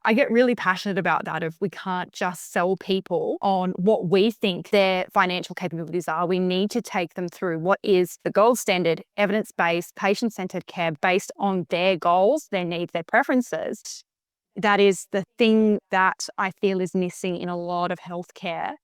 I get really passionate about that. If we can't just sell people on what we think their financial capabilities are, we need to take them through what is the gold standard, evidence-based, patient-centered care based on their goals, their needs, their preferences. That is the thing that I feel is missing in a lot of healthcare.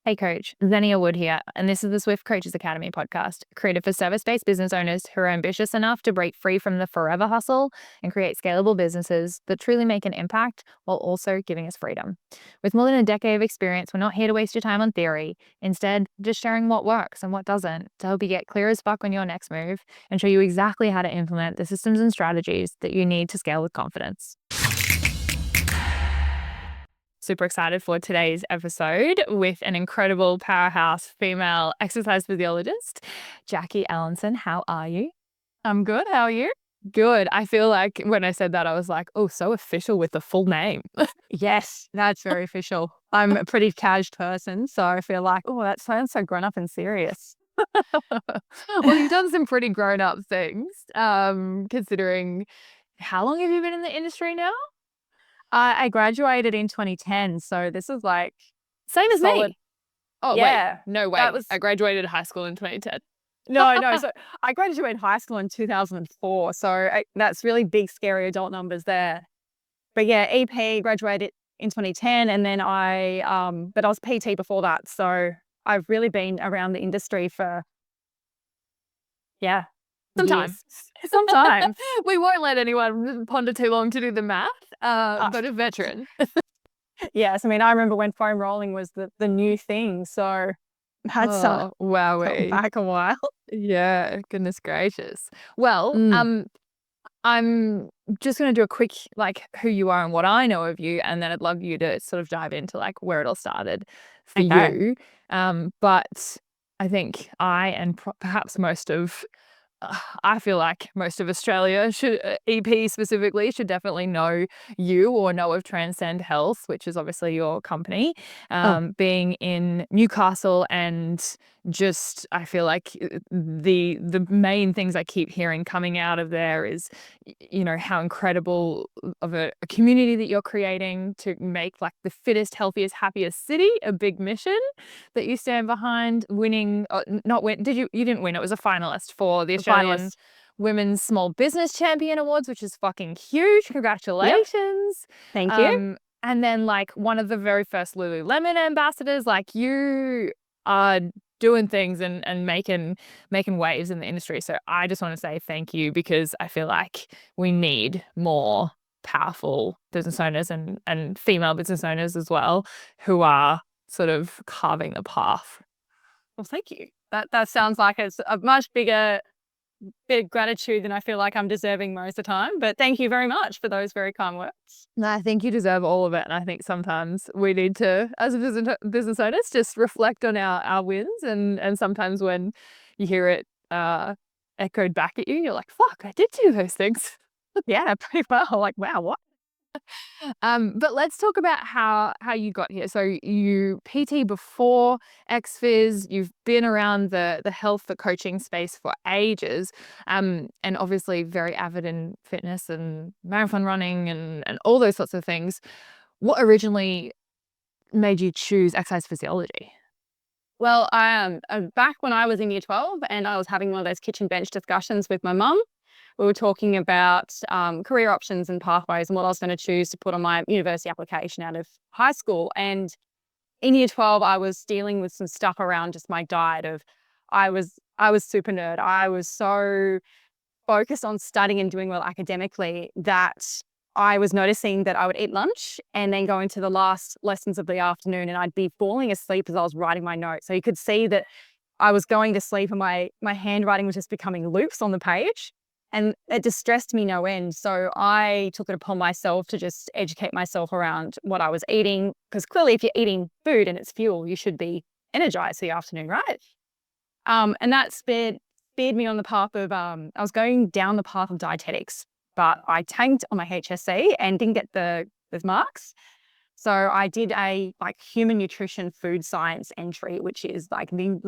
Hey coach, Xenia Wood here, and this is the Swift Coaches Academy podcast, created for service-based business owners who are ambitious enough to break free from the forever hustle and create scalable businesses that truly make an impact while also giving us freedom. With more than a decade of experience, we're not here to waste your time on theory. Instead, just sharing what works and what doesn't to help you get clear as fuck on your next move and show you exactly how to implement the systems and strategies that you need to scale with confidence. Super excited for today's episode with an incredible powerhouse female exercise physiologist, Jacci Allanson. How are you? I'm good. How are you? Good. I feel like when I said that, I was like, oh, so official with the full name. Yes, that's very official. I'm a pretty casual person, so I feel like, oh, that sounds so grown up and serious. Well, you've done some pretty grown up things, considering how long have you been in the industry now? I graduated in 2010, so this is like same as solid. me. Oh, yeah. Wait, no way. I graduated high school in 2010. No. So I graduated high school in 2004. So that's really big, scary adult numbers there. But yeah, EP graduated in 2010, and then but I was PT before that. So I've really been around the industry for, some time. We won't let anyone ponder too long to do the math, but a veteran. Yes, I mean, I remember when foam rolling was the new thing, so that's back a while. Yeah, goodness gracious. Well, I'm just going to do a quick, who you are and what I know of you, and then I'd love you to sort of dive into, where it all started for you. But I think perhaps I feel like most of Australia EP specifically should definitely know you or know of Transcend Health, which is obviously your company, being in Newcastle. And just, I feel like the main things I keep hearing coming out of there is, how incredible of a community that you're creating to make the fittest, healthiest, happiest city a big mission that you stand behind. Winning, you didn't win, it was a finalist for the Australian Women's Small Business Champion Awards, which is fucking huge. Congratulations. Yep. Thank you. And then one of the very first Lululemon ambassadors, you are doing things and making waves in the industry. So I just want to say thank you, because I feel like we need more powerful business owners and female business owners as well, who are sort of carving the path. Well, thank you. That sounds like it's a much bigger bit of gratitude than I feel like I'm deserving most of the time. But thank you very much for those very kind words. No, I think you deserve all of it. And I think sometimes we need to, as a business owners, just reflect on our wins. And sometimes when you hear it echoed back at you, you're like, fuck, I did do those things. Yeah, pretty well. Wow, what? But let's talk about how you got here. So you PT before XPhys, you've been around the health, the coaching space for ages, and obviously very avid in fitness and marathon running and all those sorts of things. What originally made you choose exercise physiology? Well, back when I was in year 12 and I was having one of those kitchen bench discussions with my mum, we were talking about career options and pathways and what I was going to choose to put on my university application out of high school. And in year 12, I was dealing with some stuff around just my diet. I was super nerd. I was so focused on studying and doing well academically that I was noticing that I would eat lunch and then go into the last lessons of the afternoon, and I'd be falling asleep as I was writing my notes. So you could see that I was going to sleep and my handwriting was just becoming loops on the page. And it distressed me no end. So I took it upon myself to just educate myself around what I was eating. Because clearly if you're eating food and it's fuel, you should be energized for the afternoon, right? And that spared me on the path of, I was going down the path of dietetics, but I tanked on my HSC and didn't get those marks. So I did a human nutrition food science entry, which is the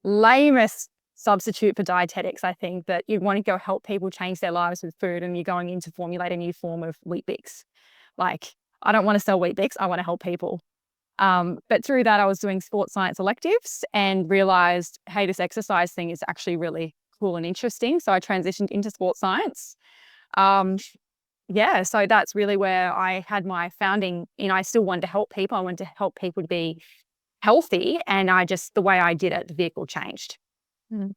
lamest substitute for dietetics. I think that you want to go help people change their lives with food, and you're going in to formulate a new form of Wheat Bix. Like, I don't want to sell Wheat Bix. I want to help people. But through that, I was doing sports science electives and realized, hey, this exercise thing is actually really cool and interesting. So I transitioned into sports science. Yeah, so that's really where I had my founding. I still wanted to help people. I wanted to help people to be healthy. And the way I did it, the vehicle changed. Mm.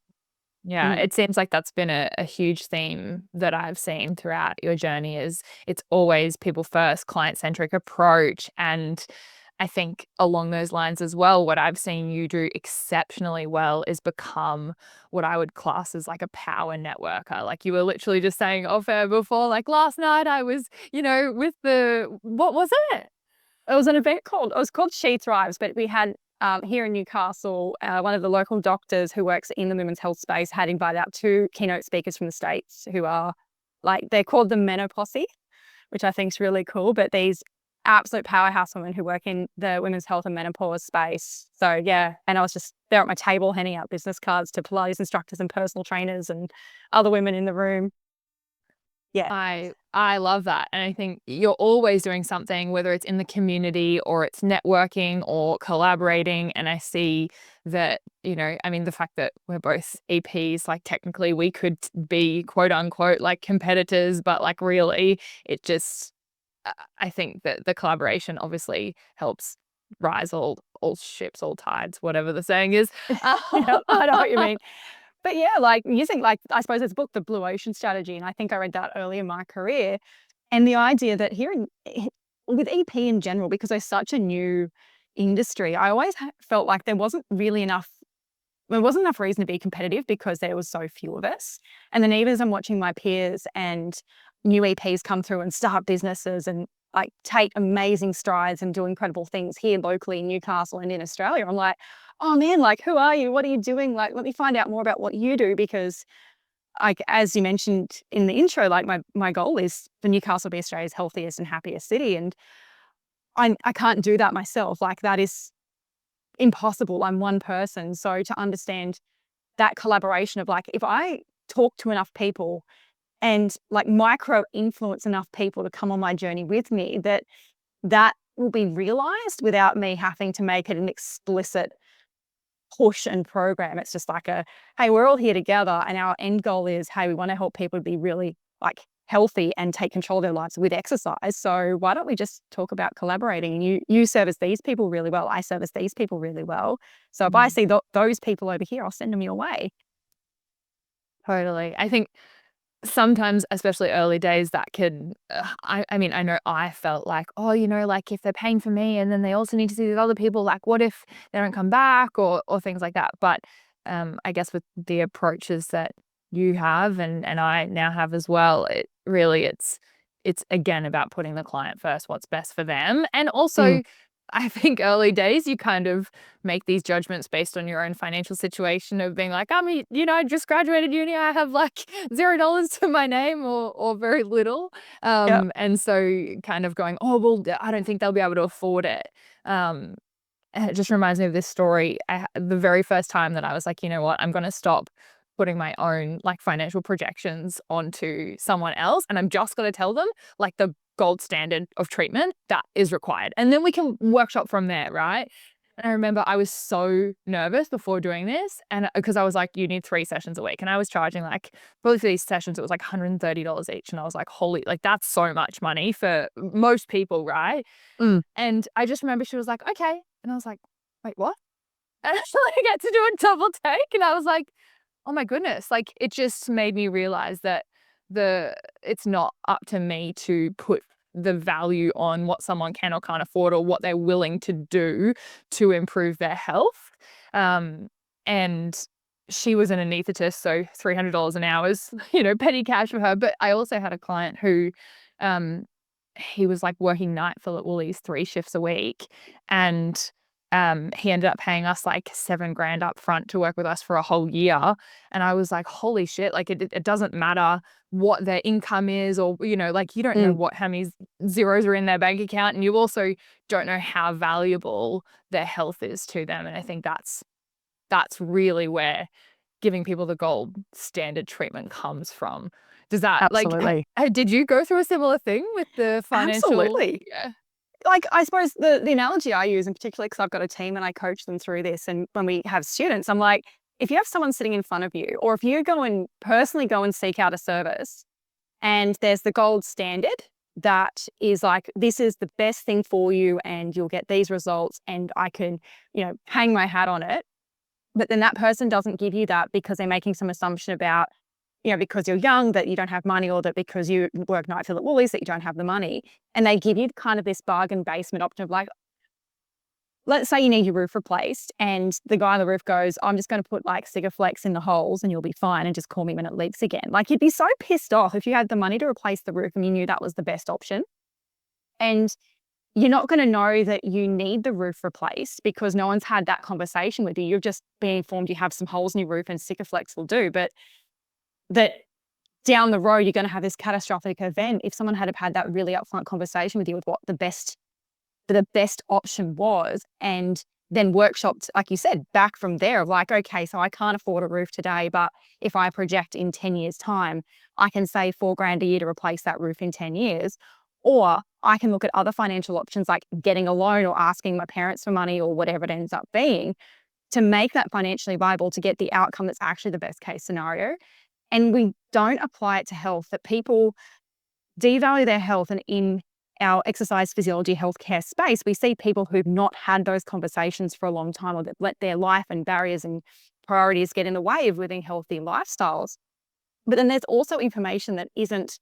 Yeah, Mm. it seems like that's been a huge theme that I've seen throughout your journey is it's always people first, client-centric approach. And I think along those lines as well, what I've seen you do exceptionally well is become what I would class as like a power networker. Like you were literally just saying off air before, like last night I was, with what was it? It was an event it was called She Thrives, but we had here in Newcastle, one of the local doctors who works in the women's health space had invited out 2 keynote speakers from the States who are they're called the Menoposse, which I think is really cool. But these absolute powerhouse women who work in the women's health and menopause space. So yeah, and I was just there at my table handing out business cards to Pilates instructors and personal trainers and other women in the room. Yeah. I love that. And I think you're always doing something, whether it's in the community or it's networking or collaborating. And I see that, I mean, the fact that we're both EPs, like technically we could be quote unquote like competitors, but like really it just, I think that the collaboration obviously helps rise all ships, all tides, whatever the saying is. Yeah, I know what you mean. But yeah, using I suppose there's a book, The Blue Ocean Strategy, and I think I read that early in my career. And the idea that with EP in general, because there's such a new industry, I always felt like there wasn't enough reason to be competitive because there was so few of us. And then even as I'm watching my peers and new EPs come through and start businesses and take amazing strides and do incredible things here locally in Newcastle and in Australia, I'm like, oh man, who are you? What are you doing? Let me find out more about what you do, because as you mentioned in the intro, my goal is for Newcastle to be Australia's healthiest and happiest city. And I can't do that myself. That is impossible. I'm one person. So to understand that collaboration of if I talk to enough people and micro influence enough people to come on my journey with me, that will be realized without me having to make it an explicit push and program. It's just hey, we're all here together and our end goal is, hey, we want to help people to be really healthy and take control of their lives with exercise. So why don't we just talk about collaborating? And you service these people really well. I service these people really well. So if I see those people over here, I'll send them your way. Totally. I think sometimes, especially early days, that can, I mean, I know I felt like, oh, if they're paying for me and then they also need to see these other people, what if they don't come back or things like that. But I guess with the approaches that you have and I now have as well, it's again about putting the client first, what's best for them. And also, I think early days, you kind of make these judgments based on your own financial situation of being like, I just graduated uni. I have $0 to my name or very little. Yep. And so kind of going, oh, well, I don't think they'll be able to afford it. And it just reminds me of this story. The very first time that I was like, you know what, I'm going to stop putting my own financial projections onto someone else. And I'm just going to tell them the gold standard of treatment that is required. And then we can workshop from there, right? And I remember I was so nervous before doing this. And because I was like, you need 3 sessions a week. And I was charging probably for these sessions, it was $130 each. And I was like, holy, that's so much money for most people, right? And I just remember she was like, okay. And I was like, wait, what? And I had to do a double take. And I was like, oh my goodness. It just made me realize that it's not up to me to put the value on what someone can or can't afford or what they're willing to do to improve their health. And she was an anaesthetist, so $300 an hour is, petty cash for her. But I also had a client who, he was working night for at Woolies 3 shifts a week. And he ended up paying us $7,000 up front to work with us for a whole year. And I was like, holy shit, it doesn't matter what their income is or, you don't know how many zeros are in their bank account. And you also don't know how valuable their health is to them. And I think that's really where giving people the gold standard treatment comes from. Does that Absolutely. did you go through a similar thing with the financial? Absolutely. Yeah. Like, I suppose the analogy I use, and particularly because I've got a team and I coach them through this, and when we have students, I'm like, if you have someone sitting in front of you, or if you personally go and seek out a service, and there's the gold standard that is like, this is the best thing for you and you'll get these results and I can, hang my hat on it. But then that person doesn't give you that because they're making some assumption about, because you're young, that you don't have money, or that because you work night fill at Woolies that you don't have the money. And they give you kind of this bargain basement option of like, let's say you need your roof replaced and the guy on the roof goes, I'm just going to put like Sigaflex in the holes and you'll be fine and just call me when it leaks again. Like, you'd be so pissed off if you had the money to replace the roof and you knew that was the best option. And you're not going to know that you need the roof replaced because no one's had that conversation with you. You've just been informed you have some holes in your roof and Sigaflex will do. But that down the road, you're going to have this catastrophic event. If someone had that really upfront conversation with you with what the best option was, and then workshopped, like you said, back from there of like, okay, so I can't afford a roof today, but if I project in 10 years time, I can save $4,000 a year to replace that roof in 10 years. Or I can look at other financial options like getting a loan or asking my parents for money or whatever it ends up being to make that financially viable to get the outcome that's actually the best case scenario. And we don't apply it to health, that people devalue their health. And in our exercise physiology healthcare space, we see people who've not had those conversations for a long time, or that let their life and barriers and priorities get in the way of living healthy lifestyles. But then there's also information that isn't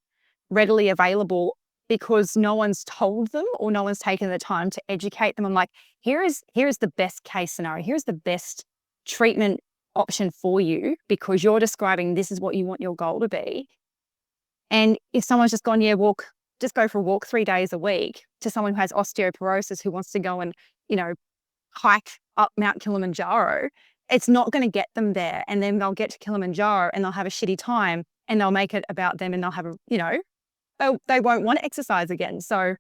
readily available because no one's told them or no one's taken the time to educate them. I'm like, here is the best case scenario. Here's the best treatment option for you because you're describing this is what you want your goal to be. And if someone's just gone, just go for a walk 3 days a week, to someone who has osteoporosis who wants to go and, hike up Mount Kilimanjaro, it's not going to get them there. And then they'll get to Kilimanjaro and they'll have a shitty time and they'll make it about them and they'll have they won't want to exercise again. So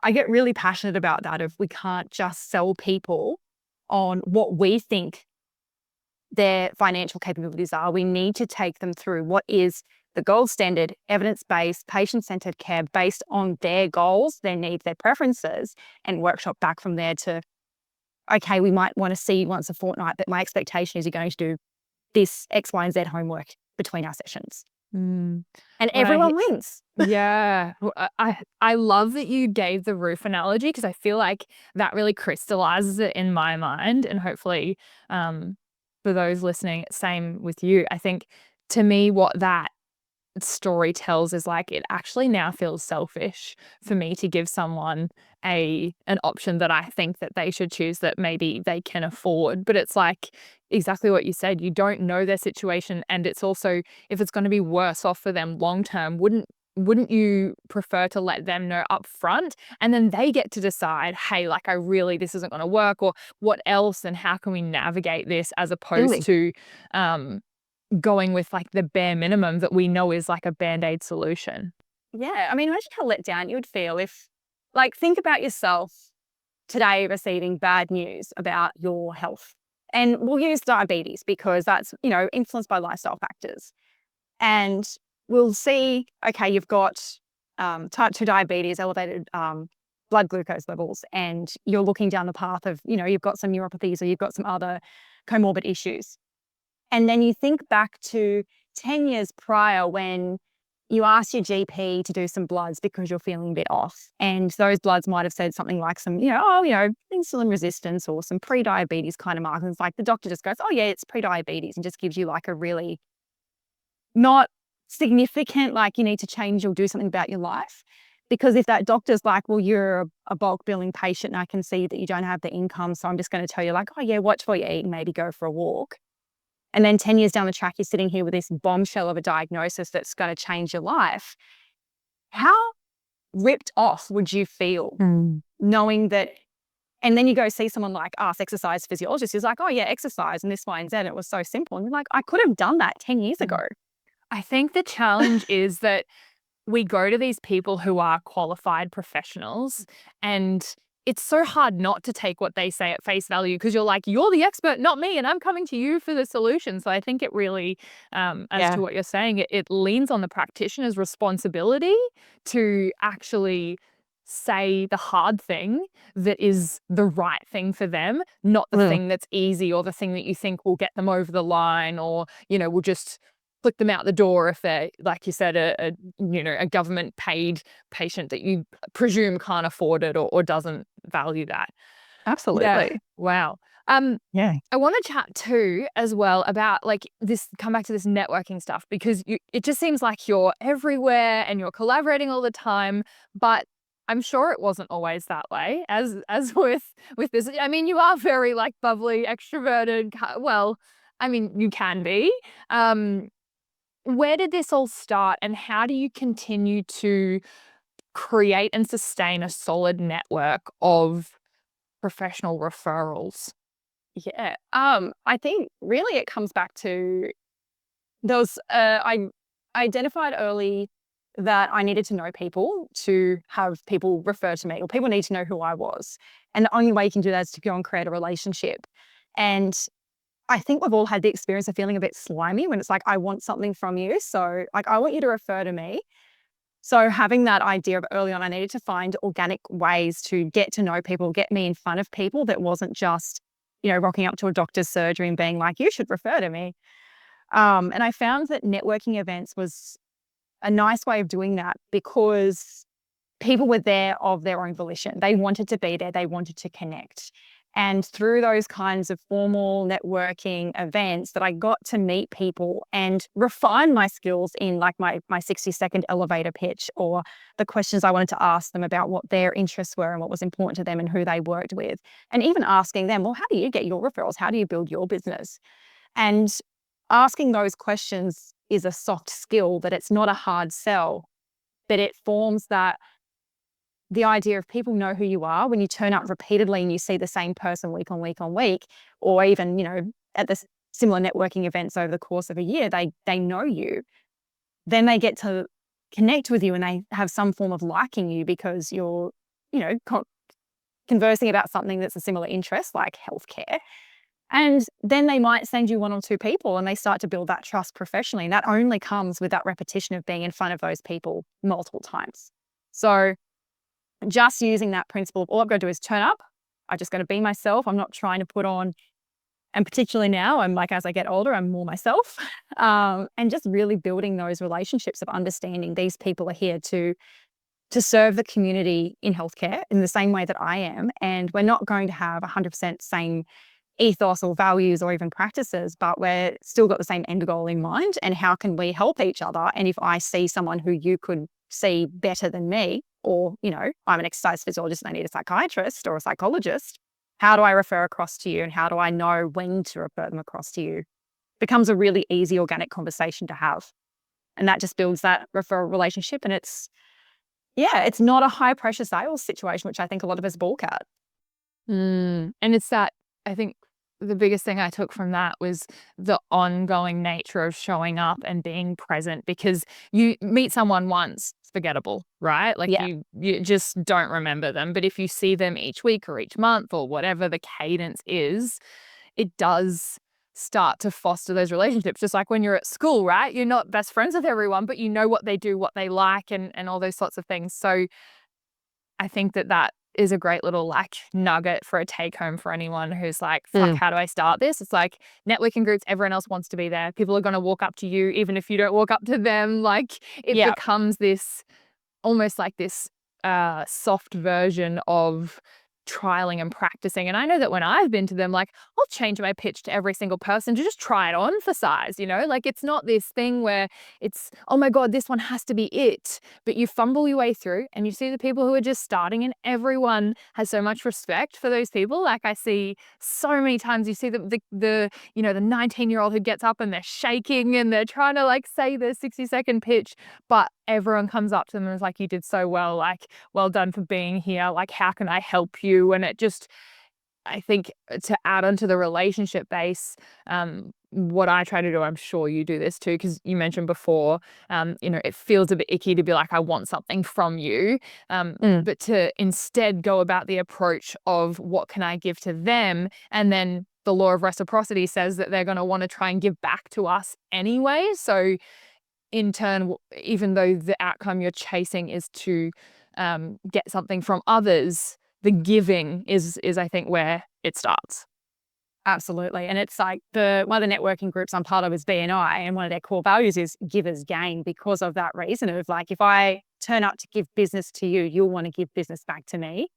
I get really passionate about that if we can't just sell people on what we think their financial capabilities are. We need to take them through what is the gold standard, evidence-based, patient-centered care based on their goals, their needs, their preferences, and workshop back from there to, okay, we might want to see you once a fortnight, but my expectation is you're going to do this X, Y, and Z homework between our sessions. And everyone wins. Yeah. I love that you gave the roof analogy because I feel like that really crystallizes it in my mind, and hopefully for those listening, same with you. I think to me what that story tells is like, it actually now feels selfish for me to give someone an option that I think that they should choose that maybe they can afford. But it's like exactly what you said, you don't know their situation, and it's also, if it's going to be worse off for them long term, wouldn't you prefer to let them know up front and then they get to decide, hey, like this isn't going to work, or what else and how can we navigate this, as opposed to going with like the bare minimum that we know is like a Band-Aid solution. Yeah. I mean, imagine how let down you would feel if, like, think about yourself today receiving bad news about your health. And we'll use diabetes because that's, influenced by lifestyle factors. And we'll see, okay, you've got type 2 diabetes, elevated blood glucose levels, and you're looking down the path of, you've got some neuropathies or you've got some other comorbid issues. And then you think back to 10 years prior when you asked your GP to do some bloods because you're feeling a bit off. And those bloods might have said something like some, insulin resistance or some pre-diabetes kind of markers. Like the doctor just goes, oh yeah, it's pre-diabetes, and just gives you like a really not significant, like you need to change or do something about your life. Because if that doctor's like, well, you're a bulk billing patient and I can see that you don't have the income, so I'm just going to tell you like, oh yeah, watch what you eat and maybe go for a walk. And then 10 years down the track, you're sitting here with this bombshell of a diagnosis that's going to change your life. How ripped off would you feel knowing that? And then you go see someone like us, exercise physiologist, who's like, oh yeah, exercise and this, Y, and Z. And it was so simple. And you're like, I could have done that 10 years ago. I think the challenge is that we go to these people who are qualified professionals, and it's so hard not to take what they say at face value, because you're like, you're the expert, not me, and I'm coming to you for the solution. So I think it really, as to what you're saying, it leans on the practitioner's responsibility to actually say the hard thing that is the right thing for them, not the thing that's easy or the thing that you think will get them over the line, or, will just flick them out the door if they're, like you said, a government paid patient that you presume can't afford it, or doesn't value that. Yeah. Absolutely. Wow. Yeah. I want to chat too as well about like this, come back to this networking stuff, because it just seems like you're everywhere and you're collaborating all the time, but I'm sure it wasn't always that way as with this. I mean, you are very like bubbly, extroverted. Well, I mean, you can be. Where did this all start, and how do you continue to create and sustain a solid network of professional referrals? Yeah. I think really it comes back to those. I identified early that I needed to know people to have people refer to me, or people need to know who I was. And the only way you can do that is to go and create a relationship. And I think we've all had the experience of feeling a bit slimy when it's like, I want something from you. So, like, I want you to refer to me. So, having that idea of early on, I needed to find organic ways to get to know people, get me in front of people that wasn't just, rocking up to a doctor's surgery and being like, you should refer to me. And I found that networking events was a nice way of doing that, because people were there of their own volition. They wanted to be there. They wanted to connect. And through those kinds of formal networking events that I got to meet people and refine my skills in like my 60-second elevator pitch, or the questions I wanted to ask them about what their interests were and what was important to them and who they worked with. And even asking them, well, how do you get your referrals? How do you build your business? And asking those questions is a soft skill, that it's not a hard sell, but it forms the idea of people know who you are when you turn up repeatedly and you see the same person week on week on week, or even, at the similar networking events over the course of a year, they know you. Then they get to connect with you and they have some form of liking you because you're, conversing about something that's a similar interest, like healthcare. And then they might send you one or two people and they start to build that trust professionally. And that only comes with that repetition of being in front of those people multiple times. So just using that principle of all I've got to do is turn up. I'm just going to be myself. I'm not trying to put on, and particularly now, I'm like, as I get older, I'm more myself. And just really building those relationships of understanding these people are here to serve the community in healthcare in the same way that I am. And we're not going to have 100% same ethos or values or even practices, but we're still got the same end goal in mind. And how can we help each other? And if I see someone who you could see better than me, or, I'm an exercise physiologist and I need a psychiatrist or a psychologist, how do I refer across to you? And how do I know when to refer them across to you? Becomes a really easy, organic conversation to have. And that just builds that referral relationship. And it's not a high pressure sales situation, which I think a lot of us balk at. And it's that, I think the biggest thing I took from that was the ongoing nature of showing up and being present, because you meet someone once, it's forgettable, right? Like you just don't remember them. But if you see them each week or each month or whatever the cadence is, it does start to foster those relationships. Just like when you're at school, right? You're not best friends with everyone, but you know what they do, what they like, and all those sorts of things. So I think that is a great little like nugget for a take home for anyone who's like, fuck, how do I start this? It's like networking groups, everyone else wants to be there. People are going to walk up to you, even if you don't walk up to them. Like it becomes this, almost like this soft version of trialing and practicing. And I know that when I've been to them, like I'll change my pitch to every single person to just try it on for size, like it's not this thing where it's, oh my God, this one has to be it, but you fumble your way through and you see the people who are just starting, and everyone has so much respect for those people. Like I see so many times, you see the 19-year-old who gets up and they're shaking and they're trying to like say their 60-second pitch, but everyone comes up to them and is like, you did so well, like, well done for being here. Like, how can I help you? And it just, I think to add onto the relationship base, what I try to do, I'm sure you do this too, because you mentioned before, it feels a bit icky to be like, I want something from you. But to instead go about the approach of what can I give to them? And then the law of reciprocity says that they're going to want to try and give back to us anyway. So in turn, even though the outcome you're chasing is to get something from others, the giving is I think where it starts. Absolutely. And it's like one of the networking groups I'm part of is BNI, and one of their core values is givers gain, because of that reason of like, if I turn up to give business to you, you'll want to give business back to me.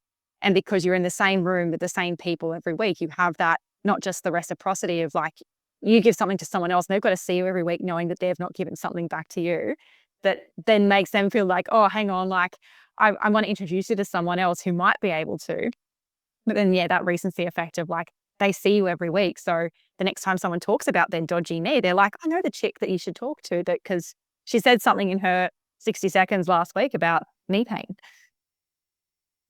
And because you're in the same room with the same people every week, you have that, not just the reciprocity of like, you give something to someone else and they've got to see you every week knowing that they've not given something back to you, that then makes them feel like, oh, hang on, like I want to introduce you to someone else who might be able to. But then, yeah, that recency effect of like, they see you every week. So the next time someone talks about their dodgy knee, they're like, I know the chick that you should talk to, that because she said something in her 60 seconds last week about knee pain.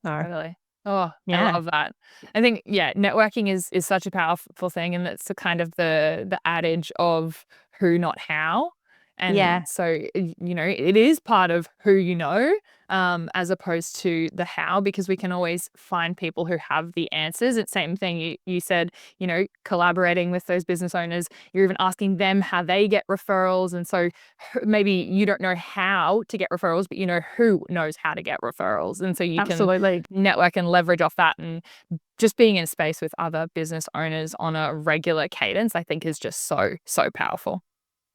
Totally. Oh, Yeah. I love that. I think, networking is such a powerful thing. And that's the kind of the adage of who, not how. And so, it is part of who you know, as opposed to the how, because we can always find people who have the answers. It's the same thing you said, collaborating with those business owners, you're even asking them how they get referrals. And so maybe you don't know how to get referrals, but you know who knows how to get referrals. And so you Absolutely. can network and leverage off that. And just being in space with other business owners on a regular cadence, I think is just so, so powerful.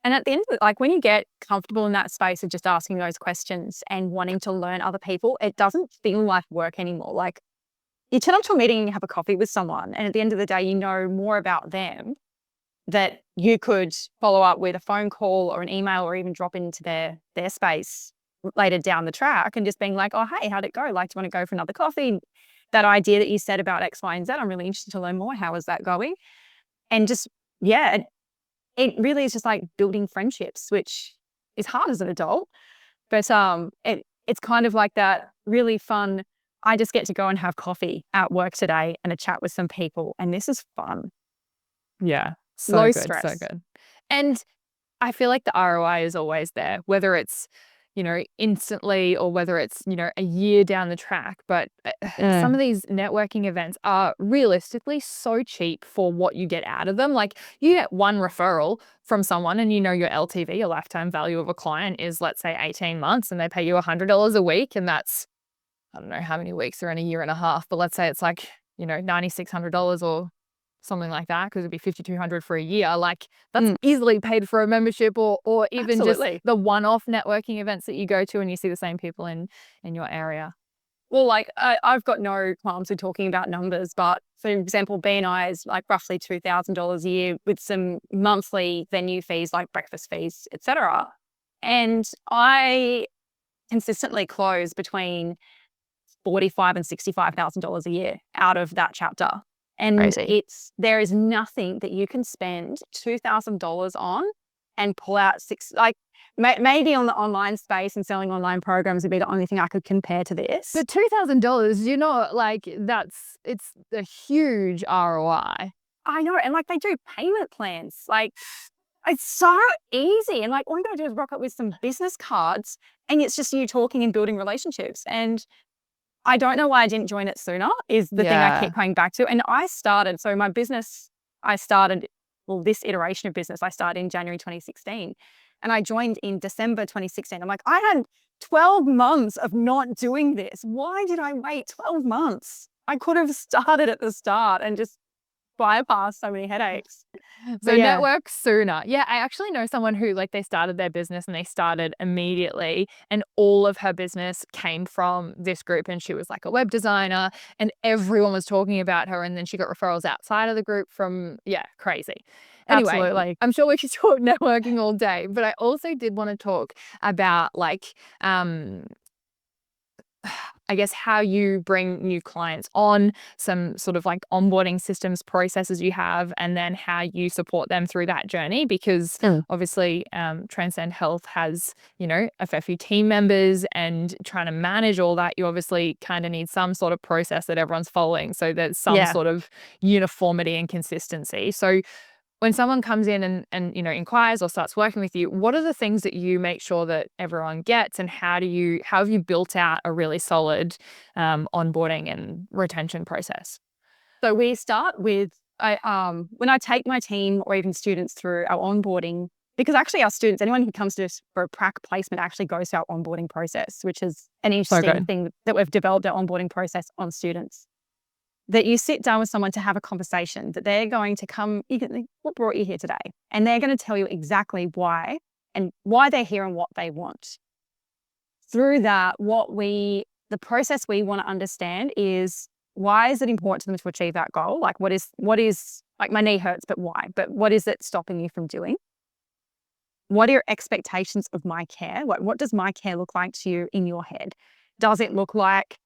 And at the end of it, like when you get comfortable in that space of just asking those questions and wanting to learn other people, it doesn't feel like work anymore. Like you turn up to a meeting and you have a coffee with someone, and at the end of the day, you know more about them that you could follow up with a phone call or an email, or even drop into their space later down the track and just being like, oh, hey, how'd it go? Like, do you want to go for another coffee? That idea that you said about X, Y, and Z, I'm really interested to learn more. How is that going? And just, it really is just like building friendships, which is hard as an adult, but it's kind of like that really fun. I just get to go and have coffee at work today and a chat with some people, and this is fun. Yeah, so Low good, stress. so good. And I feel like the ROI is always there, whether it's, instantly or whether it's, a year down the track. But some of these networking events are realistically so cheap for what you get out of them. Like you get one referral from someone and your LTV, your lifetime value of a client is, let's say, 18 months, and they pay you $100 a week. And that's, I don't know how many weeks are in a year and a half, but let's say it's like, $9,600 or something like that, because it'd be $5,200 for a year. Like that's easily paid for a membership, or even Absolutely. just the one-off networking events that you go to and you see the same people in your area. Well, like I've got no qualms with talking about numbers, but for example, BNI is like roughly $2,000 a year with some monthly venue fees like breakfast fees, etc. And I consistently close between $45,000 and $65,000 a year out of that chapter. And Crazy. there is nothing that you can spend $2,000 on and pull out maybe on the online space and selling online programs would be the only thing I could compare to this. But $2,000, like it's a huge ROI. I know. And like they do payment plans. Like it's so easy. And like all you gotta do is rock up with some business cards, and it's just you talking and building relationships. And I don't know why I didn't join it sooner is the thing I keep coming back to. And my business, this iteration of business, I started in January 2016, and I joined in December 2016. I'm like, I had 12 months of not doing this. Why did I wait 12 months? I could have started at the start and just bypassed so many headaches. So network sooner. Yeah, I actually know someone who they started their business and they started immediately, and all of her business came from this group, and she was like a web designer and everyone was talking about her, and then she got referrals outside of the group from crazy. Anyway, Absolutely. I'm sure we could talk networking all day, but I also did want to talk about I guess how you bring new clients on, some sort of onboarding systems, processes you have, and then how you support them through that journey. Because obviously Transcend Health has, a fair few team members, and trying to manage all that, you obviously kind of need some sort of process that everyone's following. So there's some sort of uniformity and consistency. So when someone comes in and inquires or starts working with you, what are the things that you make sure that everyone gets, and how have you built out a really solid onboarding and retention process? So we start with, when I take my team or even students through our onboarding, because actually our students, anyone who comes to us for a prac placement actually goes through our onboarding process, which is an interesting thing that we've developed our onboarding process on students. That you sit down with someone to have a conversation, that they're going to come, what brought you here today? And they're going to tell you exactly why and why they're here and what they want. Through that, the process we want to understand is, why is it important to them to achieve that goal? Like what is like, my knee hurts, but why? But what is it stopping you from doing? What are your expectations of my care? What does my care look like to you in your head? Does it look like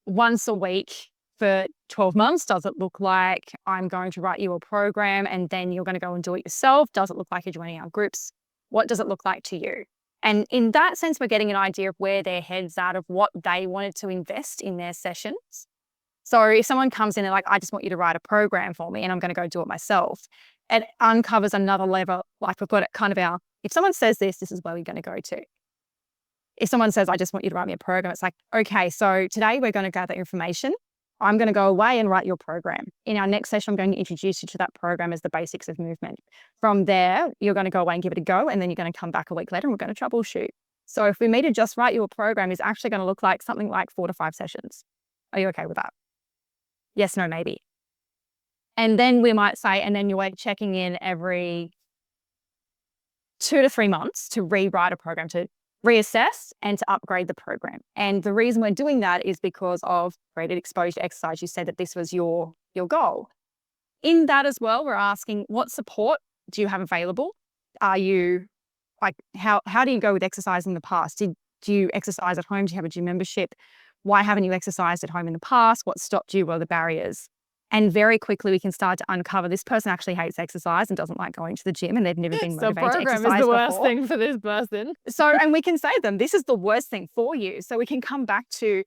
once a week for 12 months? Does it look like I'm going to write you a program and then you're going to go and do it yourself? Does it look like you're joining our groups? What does it look like to you? And in that sense, we're getting an idea of where their head's at, of what they wanted to invest in their sessions. So if someone comes in and like, I just want you to write a program for me and I'm going to go do it myself, it uncovers another level. Like, we've got it kind of if someone says this is where we're going to go to. If someone says, I just want you to write me a program, it's like, okay, so today we're going to gather information. I'm going to go away and write your program. In our next session, I'm going to introduce you to that program as the basics of movement. From there, you're going to go away and give it a go, and then you're going to come back a week later and we're going to troubleshoot. So if we meet to just write you a program, is actually going to look like something like 4 to 5 sessions. Are you okay with that? Yes, no, maybe. And then we might say, and then you're checking in every 2 to 3 months to rewrite a program, to reassess and to upgrade the program. And the reason we're doing that is because of graded exposure to exercise. You said that this was your goal. In that as well, we're asking, what support do you have available? Are you like, how do you go with exercise in the past? Do you exercise at home? Do you have a gym membership? Why haven't you exercised at home in the past? What stopped you? What are the barriers? And very quickly we can start to uncover, this person actually hates exercise and doesn't like going to the gym, and they've never been motivated to exercise before. So program is the worst thing for this person. So, and we can say to them, this is the worst thing for you. So we can come back to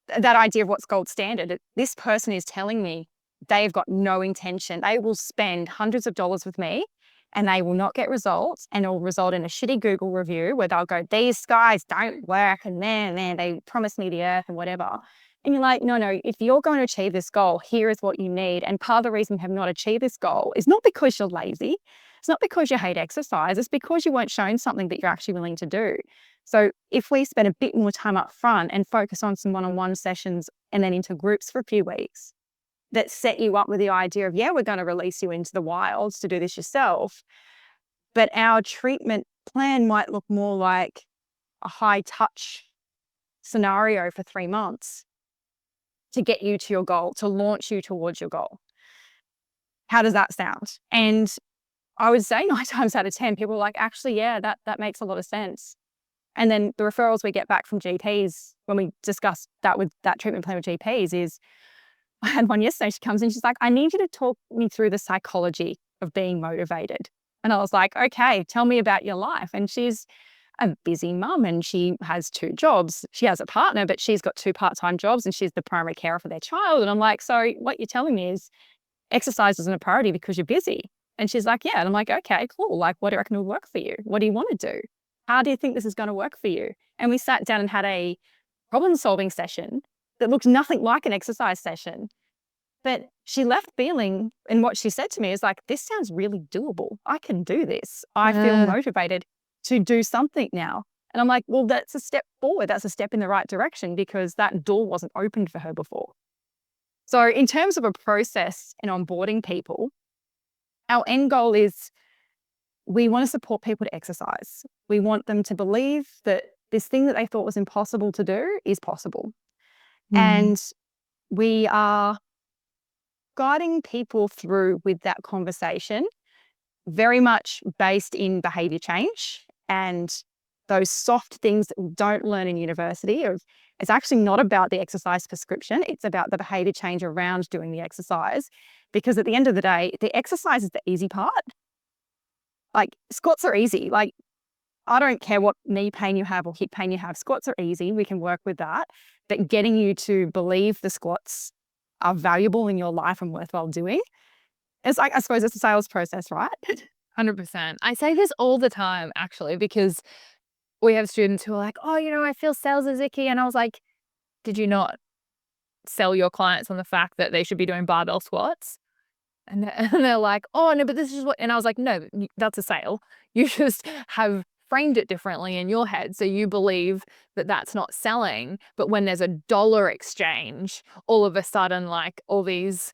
that idea of what's gold standard. This person is telling me they've got no intention. They will spend hundreds of dollars with me and they will not get results, and it will result in a shitty Google review where they'll go, these guys don't work, and then they promised me the earth and whatever. And you're like, no, if you're going to achieve this goal, here is what you need. And part of the reason you have not achieved this goal is not because you're lazy. It's not because you hate exercise. It's because you weren't shown something that you're actually willing to do. So if we spend a bit more time up front and focus on some one-on-one sessions and then into groups for a few weeks that set you up with the idea of, yeah, we're going to release you into the wilds to do this yourself, but our treatment plan might look more like a high-touch scenario for 3 months to get you to your goal, to launch you towards your goal. How does that sound? And I would say 9 times out of 10, people are like, actually, yeah, that makes a lot of sense. And then the referrals we get back from GPs when we discuss that with that treatment plan with GPs is, I had one yesterday, she comes in, she's like, I need you to talk me through the psychology of being motivated. And I was like, okay, tell me about your life. And she's a busy mum and she has 2 jobs. She has a partner, but she's got 2 part-time jobs and she's the primary carer for their child. And I'm like, so what you're telling me is exercise isn't a priority because you're busy. And she's like, yeah. And I'm like, okay, cool. Like, what do you reckon will work for you? What do you want to do? How do you think this is going to work for you? And we sat down and had a problem-solving session that looked nothing like an exercise session. But she left feeling, and what she said to me is like, this sounds really doable. I can do this. I feel motivated to do something now. And I'm like, well, that's a step forward. That's a step in the right direction because that door wasn't opened for her before. So in terms of a process and onboarding people, our end goal is we want to support people to exercise. We want them to believe that this thing that they thought was impossible to do is possible. And we are guiding people through with that conversation, very much based in behavior change and those soft things that we don't learn in university. It's actually not about the exercise prescription. It's about the behavior change around doing the exercise. Because at the end of the day, the exercise is the easy part. Like, squats are easy. Like, I don't care what knee pain you have or hip pain you have. Squats are easy. We can work with that. But getting you to believe the squats are valuable in your life and worthwhile doing, It's like, I suppose it's a sales process, right? 100%. I say this all the time, actually, because we have students who are like, oh, I feel sales is icky. And I was like, did you not sell your clients on the fact that they should be doing barbell squats? And they're like, oh, no, but this is what, and I was like, no, that's a sale. You just have framed it differently in your head. So you believe that that's not selling. But when there's a dollar exchange, all of a sudden, like all these,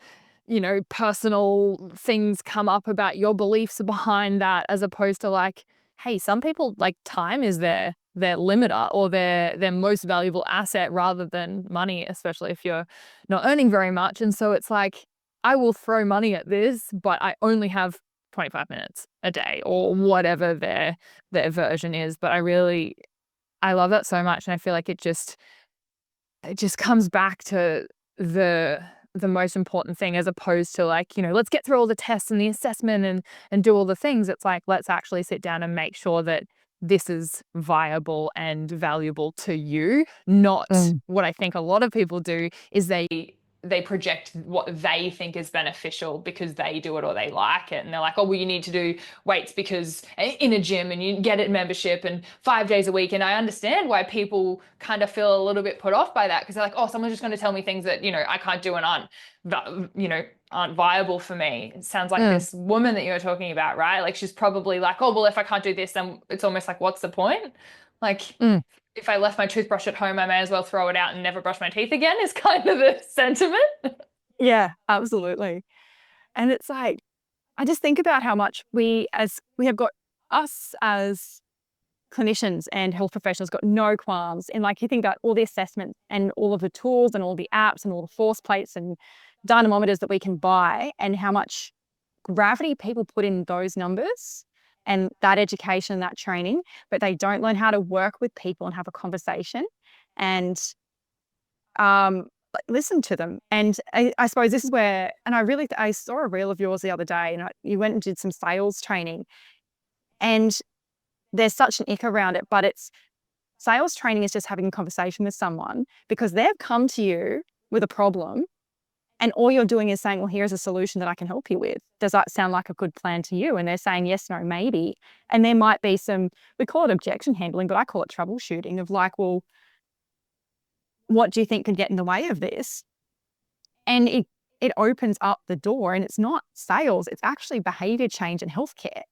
personal things come up about your beliefs behind that, as opposed to like, hey, some people, like, time is their limiter or their most valuable asset rather than money, especially if you're not earning very much. And so it's like, I will throw money at this, but I only have 25 minutes a day or whatever their version is. But I love that so much. And I feel like it just comes back to the most important thing, as opposed to like, let's get through all the tests and the assessment and do all the things. It's like, let's actually sit down and make sure that this is viable and valuable to you. Not what I think a lot of people do is they project what they think is beneficial because they do it or they like it. And they're like, oh, well, you need to do weights because in a gym and you get it membership and 5 days a week. And I understand why people kind of feel a little bit put off by that, because they're like, oh, someone's just going to tell me things that, I can't do and aren't viable for me. It sounds like this woman that you're talking about, right? Like, she's probably like, oh, well, if I can't do this, then it's almost like, what's the point? Like, if I left my toothbrush at home, I may as well throw it out and never brush my teeth again, is kind of the sentiment. Yeah, absolutely. And it's like, I just think about how much we have got, us as clinicians and health professionals, got no qualms. And like, you think about all the assessments and all of the tools and all the apps and all the force plates and dynamometers that we can buy, and how much gravity people put in those numbers and that education, that training, but they don't learn how to work with people and have a conversation and listen to them. And I suppose this is where, and I saw a reel of yours the other day, and you went and did some sales training, and there's such an ick around it, but it's, sales training is just having a conversation with someone because they've come to you with a problem. And all you're doing is saying, well, here's a solution that I can help you with. Does that sound like a good plan to you? And they're saying, yes, no, maybe. And there might be some, we call it objection handling, but I call it troubleshooting of like, well, what do you think could get in the way of this? And it opens up the door, and it's not sales, it's actually behavior change and healthcare.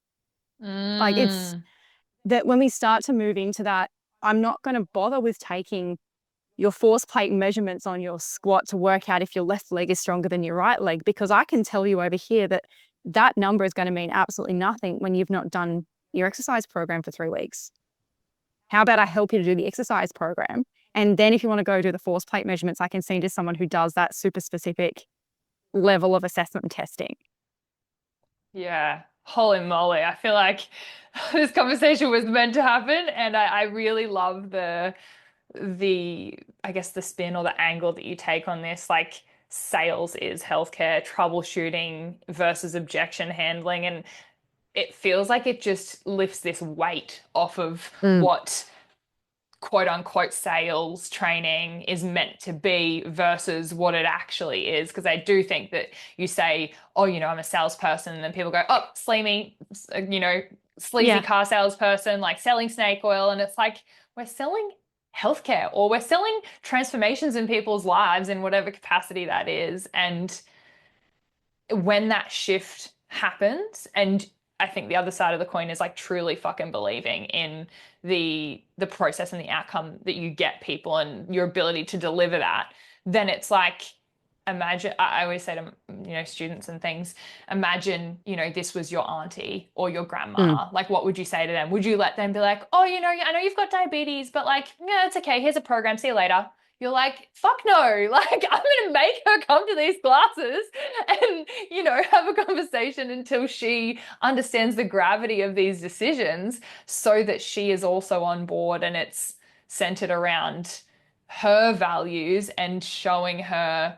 Like, it's that when we start to move into that, I'm not going to bother with taking your force plate measurements on your squat to work out if your left leg is stronger than your right leg, because I can tell you over here that that number is going to mean absolutely nothing when you've not done your exercise program for 3 weeks. How about I help you to do the exercise program? And then if you want to go do the force plate measurements, I can send you someone who does that super specific level of assessment and testing. Yeah. Holy moly. I feel like this conversation was meant to happen. And I really love I guess the spin or the angle that you take on this. Like, sales is healthcare, troubleshooting versus objection handling. And it feels like it just lifts this weight off of what quote unquote sales training is meant to be versus what it actually is. Because I do think that you say, oh, I'm a salesperson, and then people go, oh, sleazy car salesperson, like selling snake oil. And it's like, we're selling healthcare, or we're selling transformations in people's lives in whatever capacity that is. And when that shift happens, and I think the other side of the coin is like truly fucking believing in the process and the outcome that you get people and your ability to deliver that, then it's like, imagine, I always say to students and things, imagine this was your auntie or your grandma. Like, what would you say to them? Would you let them be like, oh, I know you've got diabetes, but like, yeah, it's okay, here's a program, see you later? You're like, fuck no, like, I'm gonna make her come to these classes and have a conversation until she understands the gravity of these decisions, so that she is also on board, and it's centered around her values and showing her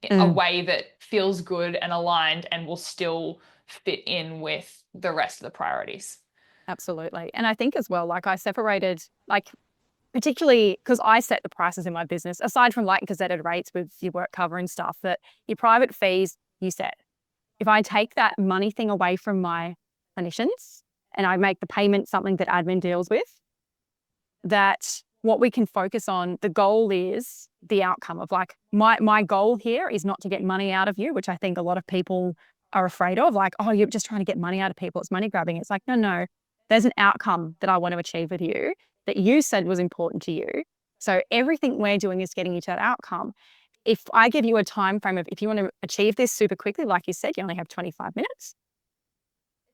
a way that feels good and aligned and will still fit in with the rest of the priorities. Absolutely. And I think as well, like, I separated, like, particularly because I set the prices in my business, aside from like gazetted rates with your work cover and stuff, that your private fees you set. if I take that money thing away from my clinicians and I make the payment something that admin deals with, that what we can focus on, the goal is the outcome of like, my goal here is not to get money out of you, which I think a lot of people are afraid of. Like, oh, you're just trying to get money out of people. It's money grabbing. It's like, no, there's an outcome that I want to achieve with you that you said was important to you. So everything we're doing is getting you to that outcome. If I give you a time frame of, if you want to achieve this super quickly, like you said, you only have 25 minutes,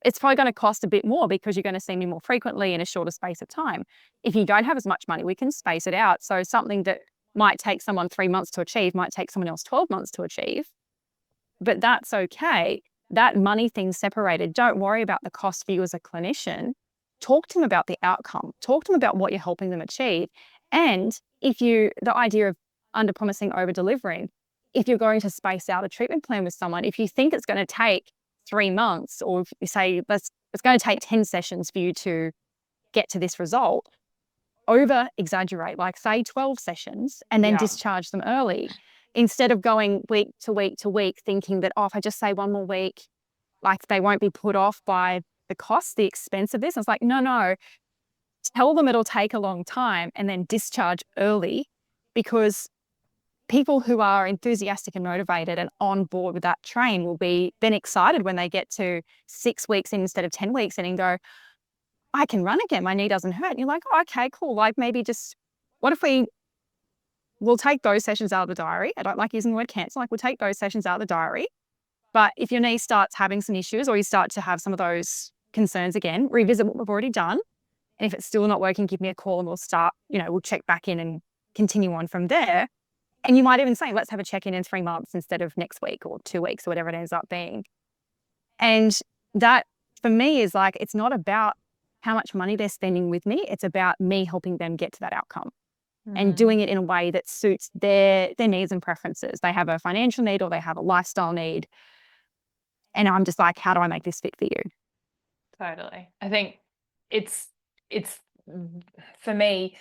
it's probably going to cost a bit more because you're going to see me more frequently in a shorter space of time. If you don't have as much money, we can space it out. So something that might take someone 3 months to achieve might take someone else 12 months to achieve, but that's okay. That money thing's separated. Don't worry about the cost for you as a clinician. Talk to them about the outcome. Talk to them about what you're helping them achieve. And the idea of under promising, over delivering, if you're going to space out a treatment plan with someone, if you think it's going to take 3 months, or if you say it's going to take 10 sessions for you to get to this result, over exaggerate, like say 12 sessions and then discharge them early, instead of going week to week to week thinking that, oh, if I just say one more week, like they won't be put off by the cost, the expense of this. I was like, no, tell them it'll take a long time and then discharge early, because people who are enthusiastic and motivated and on board with that train will be then excited when they get to 6 weeks in instead of 10 weeks in and go, I can run again. My knee doesn't hurt. And you're like, oh, okay, cool. Like maybe what if we'll take those sessions out of the diary. I don't like using the word cancel. Like we'll take those sessions out of the diary. But if your knee starts having some issues or you start to have some of those concerns again, revisit what we've already done. And if it's still not working, give me a call and we'll check back in and continue on from there. And you might even say, let's have a check-in in 3 months instead of next week or 2 weeks or whatever it ends up being. And that for me is like, it's not about how much money they're spending with me. It's about me helping them get to that outcome and doing it in a way that suits their needs and preferences. They have a financial need or they have a lifestyle need. And I'm just like, how do I make this fit for you? Totally. I think it's for me,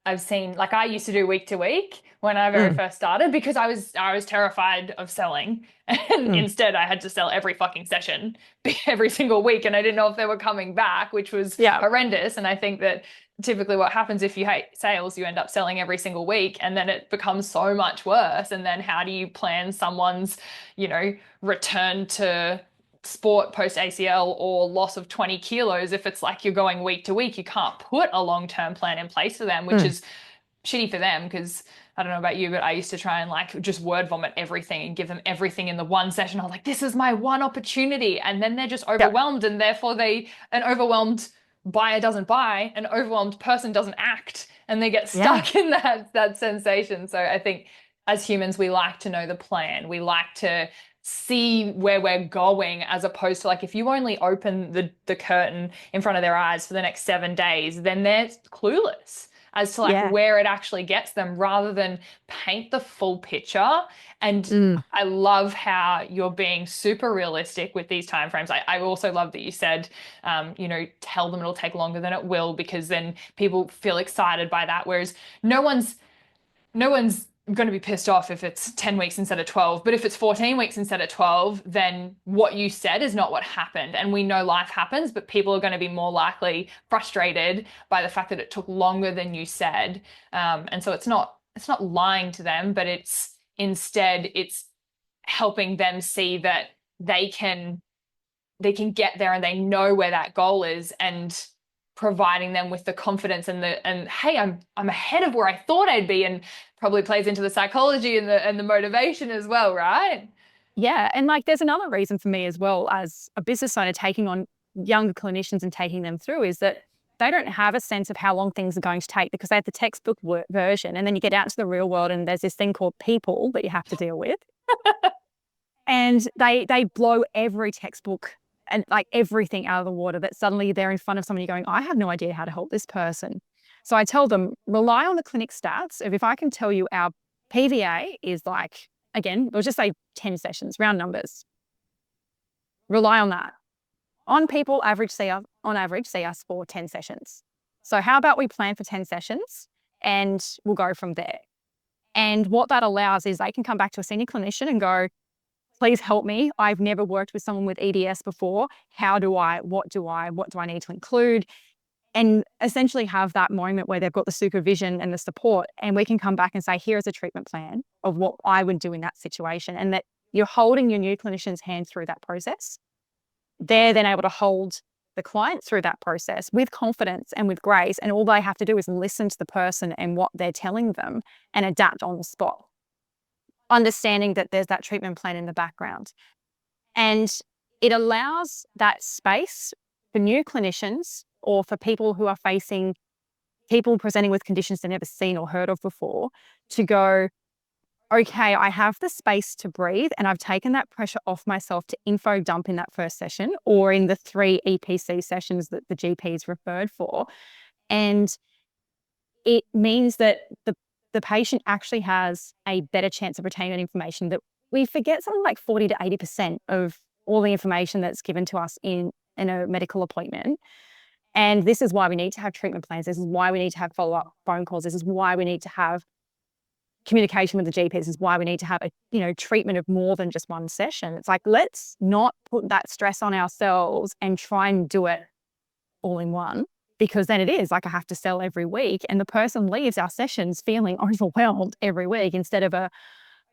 I've seen, like I used to do week to week when I very first started because I was terrified of selling, and instead I had to sell every fucking session every single week, and I didn't know if they were coming back, which was horrendous. And I think that typically what happens if you hate sales, you end up selling every single week, and then it becomes so much worse. And then how do you plan someone's, return to sport post ACL or loss of 20 kilos if it's like you're going week to week? You can't put a long-term plan in place for them, which is shitty for them, because I don't know about you, but I used to try and like just word vomit everything and give them everything in the one session. I was like, this is my one opportunity. And then they're just overwhelmed, and therefore an overwhelmed buyer doesn't buy, an overwhelmed person doesn't act, and they get stuck in that sensation. So I think as humans, we like to know the plan. We like to see where we're going, as opposed to like, if you only open the curtain in front of their eyes for the next 7 days, then they're clueless as to like where it actually gets them, rather than paint the full picture. And I love how you're being super realistic with these timeframes. I also love that you said, tell them it'll take longer than it will, because then people feel excited by that. Whereas no one's going to be pissed off if it's 10 weeks instead of 12. But if it's 14 weeks instead of 12, then what you said is not what happened. And we know life happens, but people are going to be more likely frustrated by the fact that it took longer than you said. And so it's not lying to them, but it's helping them see that they can get there and they know where that goal is, and providing them with the confidence and hey, I'm ahead of where I thought I'd be, and probably plays into the psychology and the motivation as well, right? Yeah. And like, there's another reason for me as well, as a business owner, taking on younger clinicians and taking them through, is that they don't have a sense of how long things are going to take, because they have the textbook version, and then you get out into the real world and there's this thing called people that you have to deal with. And they blow every textbook and like everything out of the water, that suddenly they're in front of somebody going, I have no idea how to help this person. So I tell them, rely on the clinic stats of, if I can tell you our PVA is like, again, we'll just say 10 sessions, round numbers. Rely on that. On people, on average, see us for 10 sessions. So how about we plan for 10 sessions and we'll go from there. And what that allows is they can come back to a senior clinician and go, please help me. I've never worked with someone with EDS before. What do I need to include? And essentially have that moment where they've got the supervision and the support, and we can come back and say, here's a treatment plan of what I would do in that situation. And that you're holding your new clinician's hand through that process. They're then able to hold the client through that process with confidence and with grace. And all they have to do is listen to the person and what they're telling them and adapt on the spot, understanding that there's that treatment plan in the background. And it allows that space for new clinicians or for people who are facing people presenting with conditions they've never seen or heard of before to go, okay, I have the space to breathe, and I've taken that pressure off myself to info dump in that first session or in the 3 EPC sessions that the GP's referred for. And it means that the patient actually has a better chance of retaining information. That we forget something like 40 to 80% of all the information that's given to us in a medical appointment. And this is why we need to have treatment plans. This is why we need to have follow-up phone calls. This is why we need to have communication with the GP. This is why we need to have a treatment of more than just one session. It's like, let's not put that stress on ourselves and try and do it all in one, because then it is like I have to sell every week, and the person leaves our sessions feeling overwhelmed every week instead of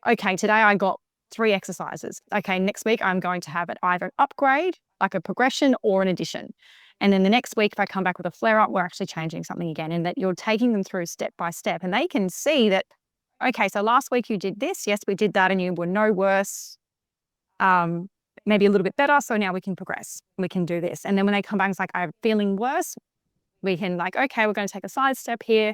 okay, today I got 3 exercises. Okay, next week I'm going to have either an upgrade, like a progression, or an addition. And then the next week, if I come back with a flare-up, we're actually changing something again, and that you're taking them through step by step. And they can see that, okay, so last week you did this. Yes, we did that, and you were no worse, maybe a little bit better. So now we can progress. We can do this. And then when they come back, it's like, I'm feeling worse. We can okay, we're going to take a side step here.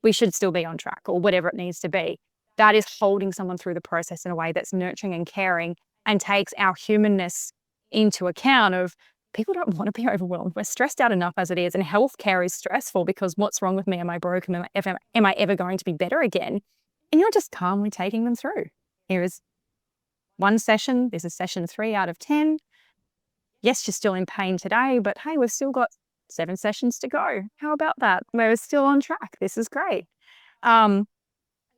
We should still be on track, or whatever it needs to be. That is holding someone through the process in a way that's nurturing and caring and takes our humanness into account of people don't want to be overwhelmed. We're stressed out enough as it is, and healthcare is stressful because what's wrong with me? Am I broken? Am I ever going to be better again? And you're just calmly taking them through. Here is one session. This is session 3 out of 10. Yes, you're still in pain today, but hey, we've still got 7 sessions to go. How about that? We're still on track. This is great. And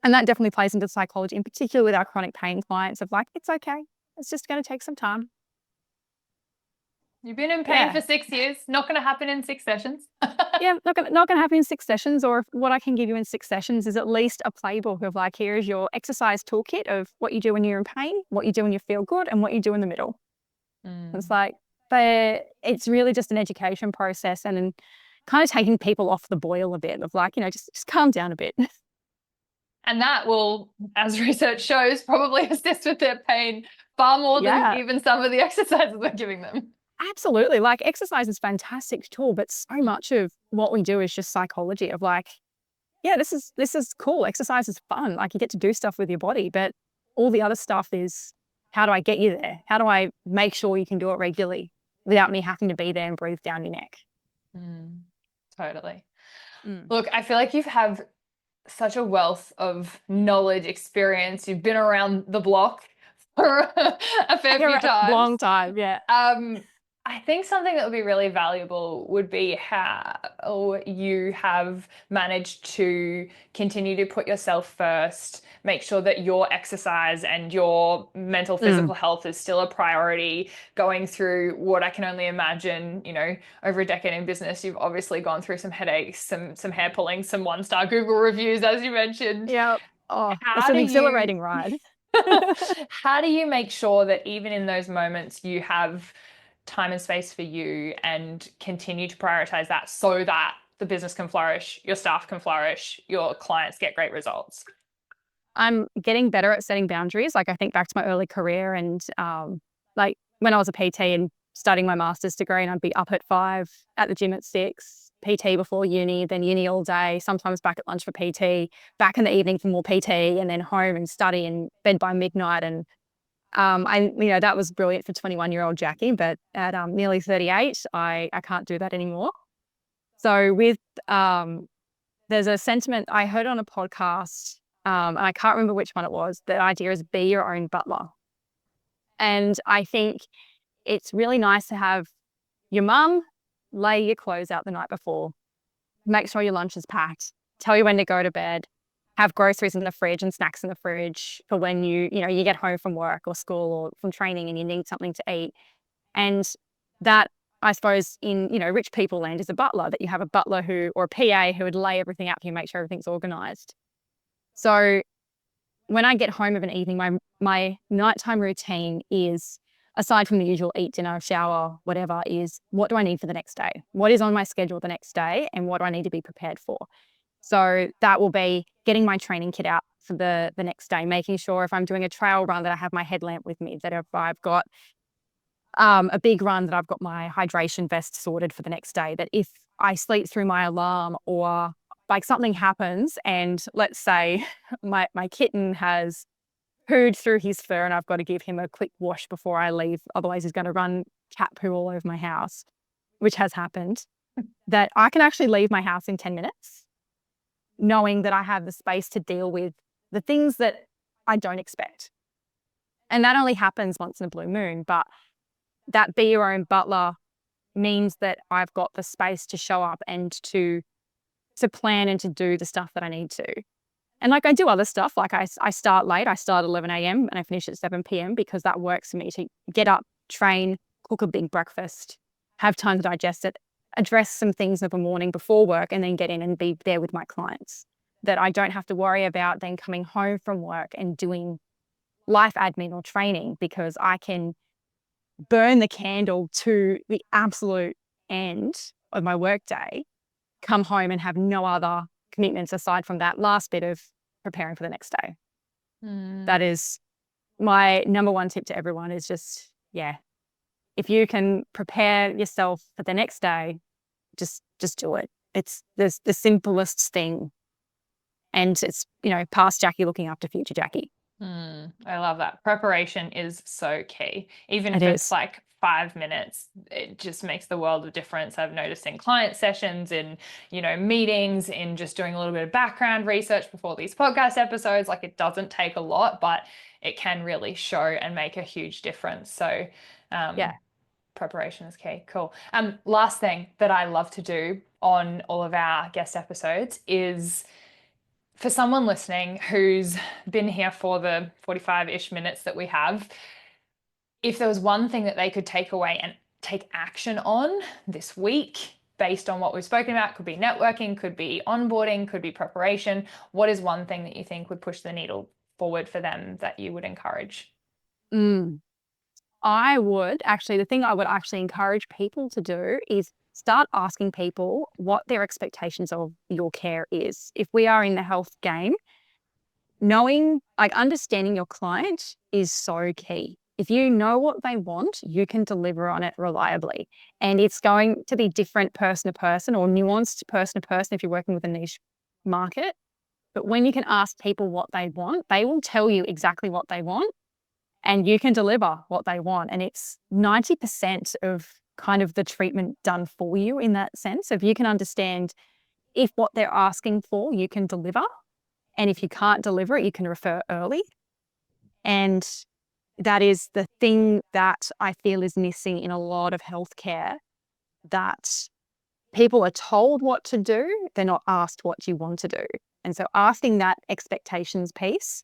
that definitely plays into psychology, in particular with our chronic pain clients, of like, it's okay. It's just going to take some time. You've been in pain for 6 years. Not going to happen in 6 sessions. Yeah, not going to happen in 6 sessions. Or what I can give you in 6 sessions is at least a playbook of like, here's your exercise toolkit of what you do when you're in pain, what you do when you feel good, and what you do in the middle. It's like, but it's really just an education process, and kind of taking people off the boil a bit of like, just calm down a bit. And that will, as research shows, probably assist with their pain far more than even some of the exercises we're giving them. Absolutely. Like, exercise is a fantastic tool, but so much of what we do is just psychology of like, yeah, this is cool. Exercise is fun. Like, you get to do stuff with your body, but all the other stuff is, how do I get you there? How do I make sure you can do it regularly without me having to be there and breathe down your neck? Totally. Look, I feel like you have such a wealth of knowledge, experience. You've been around the block for a fair few times. Long time, yeah. I think something that would be really valuable would be how you have managed to continue to put yourself first, make sure that your exercise and your mental, physical health is still a priority, going through what I can only imagine, over a decade in business, you've obviously gone through some headaches, some hair pulling, some 1-star Google reviews, as you mentioned. Yeah. Oh, it's an exhilarating ride. How do you make sure that even in those moments you have time and space for you and continue to prioritize that so that the business can flourish, your staff can flourish, your clients get great results? I'm getting better at setting boundaries. Like, I think back to my early career and like when I was a PT and studying my master's degree, and I'd be up at 5, at the gym at 6, PT before uni, then uni all day, sometimes back at lunch for PT, back in the evening for more PT, and then home and study and bed by midnight. And that was brilliant for 21-year-old Jacci, but at nearly 38, I can't do that anymore. So with there's a sentiment I heard on a podcast, and I can't remember which one it was. The idea is be your own butler. And I think it's really nice to have your mum lay your clothes out the night before, make sure your lunch is packed, tell you when to go to bed, have groceries in the fridge and snacks in the fridge for when you get home from work or school or from training and you need something to eat. And that, I suppose, in, rich people land is a butler, that you have a butler or a PA who would lay everything out for you, make sure everything's organized. So when I get home of an evening, my nighttime routine is, aside from the usual eat, dinner, shower, whatever, is what do I need for the next day? What is on my schedule the next day and what do I need to be prepared for? So that will be getting my training kit out for the next day, making sure if I'm doing a trail run that I have my headlamp with me, that if I've got a big run, that I've got my hydration vest sorted for the next day, that if I sleep through my alarm or like something happens and let's say my kitten has pooed through his fur and I've got to give him a quick wash before I leave, otherwise he's going to run cat poo all over my house, which has happened, that I can actually leave my house in 10 minutes knowing that I have the space to deal with the things that I don't expect. And that only happens once in a blue moon, but that be your own butler means that I've got the space to show up and to plan and to do the stuff that I need to. And like I do other stuff, like I start late, I start at 11 a.m. and I finish at 7 p.m. because that works for me to get up, train, cook a big breakfast, have time to digest it, address some things of the morning before work, and then get in and be there with my clients. That I don't have to worry about then coming home from work and doing life admin or training, because I can burn the candle to the absolute end of my workday, come home and have no other commitments aside from that last bit of preparing for the next day. That is my number one tip to everyone, is just, if you can prepare yourself for the next day, just do it. It's the simplest thing. And it's, past Jacci looking after future Jacci. I love that. Preparation is so key. Even if it's like 5 minutes, it just makes the world of difference. I've noticed in client sessions, in, meetings, in just doing a little bit of background research before these podcast episodes. Like, it doesn't take a lot, but it can really show and make a huge difference. So preparation is key. Cool. Last thing that I love to do on all of our guest episodes is, for someone listening who's been here for the 45-ish minutes that we have, if there was one thing that they could take away and take action on this week based on what we've spoken about, could be networking, could be onboarding, could be preparation, what is one thing that you think would push the needle forward for them that you would encourage? The thing I would actually encourage people to do is start asking people what their expectations of your care is. If we are in the health game, understanding your client is so key. If you know what they want, you can deliver on it reliably. And it's going to be different person to person, or nuanced person to person if you're working with a niche market. But when you can ask people what they want, they will tell you exactly what they want, and you can deliver what they want. And it's 90% of kind of the treatment done for you in that sense. If you can understand if what they're asking for, you can deliver. And if you can't deliver it, you can refer early. And that is the thing that I feel is missing in a lot of healthcare, that people are told what to do, they're not asked what you want to do. And so asking that expectations piece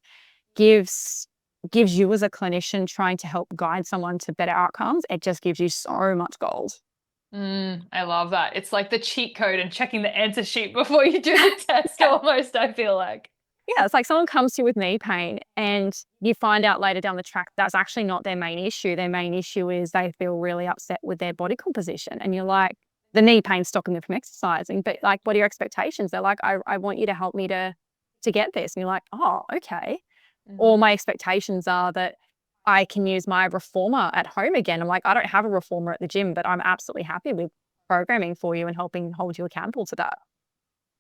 gives you, as a clinician trying to help guide someone to better outcomes, it just gives you so much gold. I love that. It's like the cheat code and checking the answer sheet before you do the test almost, I feel like. Yeah, it's like someone comes to you with knee pain and you find out later down the track that's actually not their main issue. Their main issue is they feel really upset with their body composition. And you're like, the knee pain's stopping them from exercising, but like, what are your expectations? They're like, I want you to help me to get this. And you're like, oh, okay. Or my expectations are that I can use my reformer at home again. I'm like, I don't have a reformer at the gym, but I'm absolutely happy with programming for you and helping hold you accountable to that.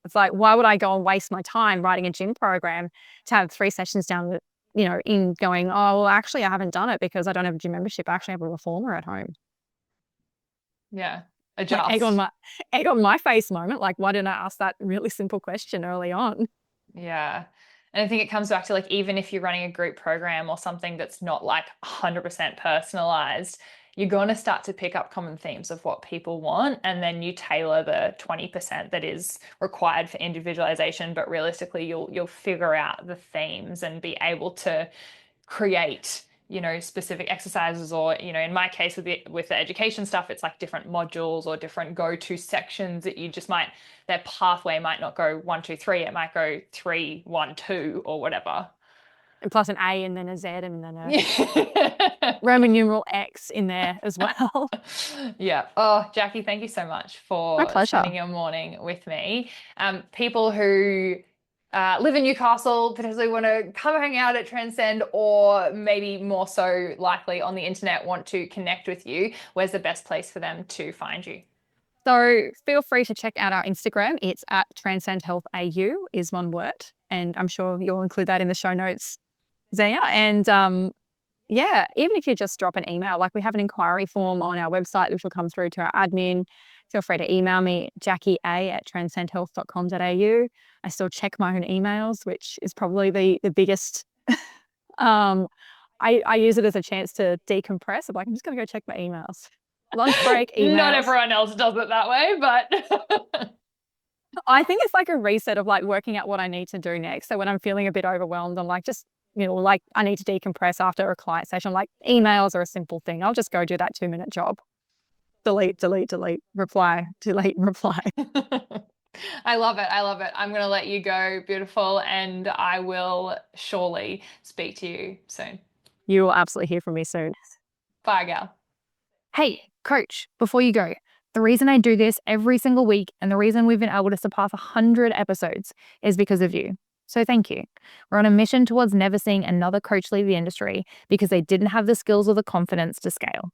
It's like, why would I go and waste my time writing a gym program to have 3 sessions down in going, oh, well, actually, I haven't done it because I don't have a gym membership. I actually have a reformer at home. Yeah. Adjust. Like egg on my face moment. Like, why didn't I ask that really simple question early on? Yeah. And I think it comes back to, like, even if you're running a group program or something that's not like 100% personalized, you're going to start to pick up common themes of what people want, and then you tailor the 20% that is required for individualization. But realistically, you'll figure out the themes and be able to create, specific exercises, or, in my case with the education stuff, it's like different modules or different go-to sections that you just their pathway might not go 1, 2, 3. It might go 3, 1, 2 or whatever. And plus an A and then a Z and then a Roman numeral X in there as well. Yeah. Oh, Jackie, thank you so much for spending your morning with me. People who live in Newcastle, potentially want to come hang out at Transcend, or maybe more so likely on the internet want to connect with you, where's the best place for them to find you? So feel free to check out our Instagram. It's at Transcend Health AU is one word. And I'm sure you'll include that in the show notes, Zaya. And yeah, even if you just drop an email, like we have an inquiry form on our website, which will come through to our admin. Feel free to email me, jackia@transcendhealth.com.au. I still check my own emails, which is probably the biggest. I use it as a chance to decompress. I'm like, I'm just going to go check my emails. Lunch break, emails. Not everyone else does it that way, but I think it's like a reset of like working out what I need to do next. So when I'm feeling a bit overwhelmed, I'm like, just, like I need to decompress after a client session. I'm like, emails are a simple thing. I'll just go do that 2-minute job. Delete, delete, delete, reply, delete, reply. I love it. I love it. I'm going to let you go, beautiful, and I will surely speak to you soon. You will absolutely hear from me soon. Bye, gal. Hey, coach, before you go, the reason I do this every single week and the reason we've been able to surpass 100 episodes is because of you. So thank you. We're on a mission towards never seeing another coach leave the industry because they didn't have the skills or the confidence to scale.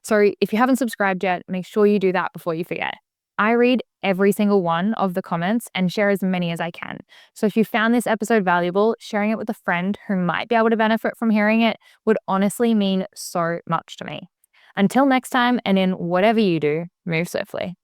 So if you haven't subscribed yet, make sure you do that before you forget. I read every single one of the comments and share as many as I can. So if you found this episode valuable, sharing it with a friend who might be able to benefit from hearing it would honestly mean so much to me. Until next time, and in whatever you do, move swiftly.